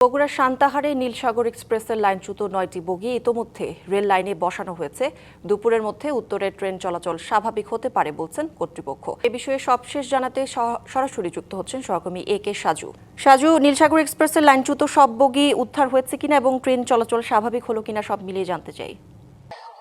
বগুড়ার সান্তাহারে নীলসাগর এক্সপ্রেসের লাইনচ্যুত ৯টি বগি ইতোমধ্যে রেল লাইনে বসানো হয়েছে। দুপুরের মধ্যে উত্তরের ট্রেন চলাচল স্বাভাবিক হতে পারে বলছেন কর্তৃপক্ষ। এ বিষয়ে সবশেষ জানাতে সরাসরি যুক্ত হচ্ছেন সহকর্মী AK সাজু। নীলসাগর এক্সপ্রেসের লাইনচ্যুত সব বগি উদ্ধার হয়েছে কিনা এবং ট্রেন চলাচল স্বাভাবিক হলো কিনা সব মিলিয়ে জানতে চাই।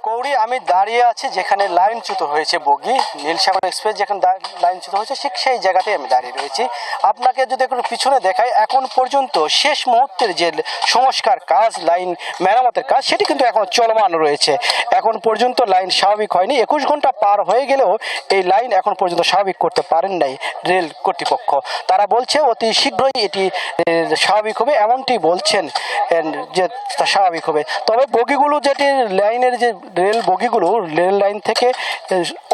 কৌড়ি, আমি দাঁড়িয়ে আছি যেখানে লাইনচ্যুত হয়েছে বগি, নীলসাগর এক্সপ্রেস যেখানে লাইনচ্যুত হয়েছে ঠিক সেই জায়গাতেই আমি দাঁড়িয়ে রয়েছি। আপনাকে যদি একটু পিছনে দেখাই, এখন পর্যন্ত শেষ মুহূর্তের যে সংস্কার কাজ, লাইন মেরামতের কাজ, সেটি কিন্তু এখন চলমান রয়েছে। এখন পর্যন্ত লাইন স্বাভাবিক হয়নি। 21 ঘন্টা পার হয়ে গেলেও এই লাইন এখন পর্যন্ত স্বাভাবিক করতে পারেন নাই রেল কর্তৃপক্ষ। তারা বলছে অতি শীঘ্রই এটি স্বাভাবিক হবে, এমনটি বলছেন যে স্বাভাবিক হবে। তবে বগিগুলো যেটি লাইনের যে রেল বগিগুলো রেল লাইন থেকে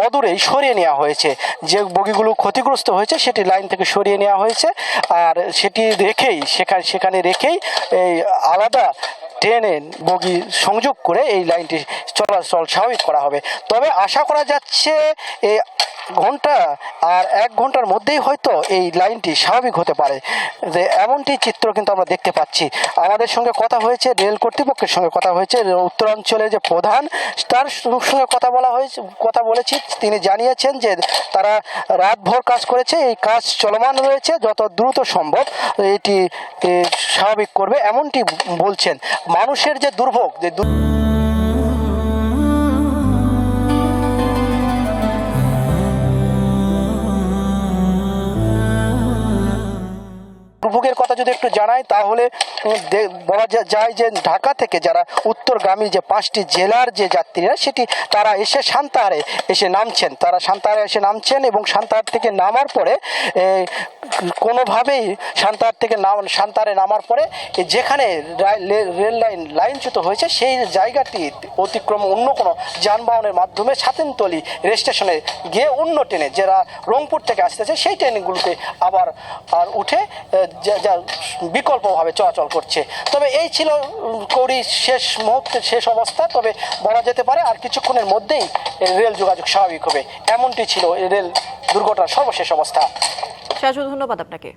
অদূরেই সরিয়ে নেওয়া হয়েছে। যে বগিগুলো ক্ষতিগ্রস্ত হয়েছে সেটি লাইন থেকে সরিয়ে নেওয়া হয়েছে, আর সেটি রেখেই সেখানে রেখেই এই আলাদা ট্রেনে বগি সংযোগ করে এই লাইনটি চলাচল স্বাভাবিক করা হবে। তবে আশা করা যাচ্ছে এই ঘন্টা আর 1 ঘন্টার মধ্যেই হয়তো এই লাইনটি স্বাভাবিক হতে পারে, যে এমনটি চিত্র কিন্তু আমরা দেখতে পাচ্ছি। আমাদের সঙ্গে কথা হয়েছে, রেল কর্তৃপক্ষের সঙ্গে কথা হয়েছে, উত্তরাঞ্চলের যে প্রধান তার সঙ্গে কথা বলেছি। তিনি জানিয়েছেন যে তারা রাতভর কাজ করেছে, এই কাজ চলমান রয়েছে, যত দ্রুত সম্ভব এটি স্বাভাবিক করবে এমনটি বলছেন। মানুষের যে দুর্ভোগ, যে দুর্ভোগের কথা যদি একটু জানাই, তাহলে বলা যায় যে ঢাকা থেকে যারা উত্তরগামী যে 5টি জেলার যে যাত্রীরা তারা এসে সান্তাহারে এসে নামছেন। তারা সান্তাহারে এসে নামছেন এবং সান্তাহার থেকে নামার পরে কোনোভাবেই সান্তাহারে নামার পরে যেখানে রেল লাইনচ্যুত হয়েছে সেই জায়গাটি অতিক্রম অন্য কোনো যানবাহনের মাধ্যমে ছাতেনতলি রেল স্টেশনে গিয়ে অন্য ট্রেনে যারা রংপুর থেকে আসতেছে সেই ট্রেনগুলোতে আবার উঠে যা বিকল্পভাবে চলাচল করছে। তবে এই ছিল কৌড়ি শেষ মুহূর্তের শেষ অবস্থা। তবে বলা যেতে পারে আর কিছুক্ষণের মধ্যেই রেল যোগাযোগ স্বাভাবিক হবে, এমনটি ছিল রেল দুর্ঘটনার সর্বশেষ অবস্থা। সাজু, ধন্যবাদ আপনাকে।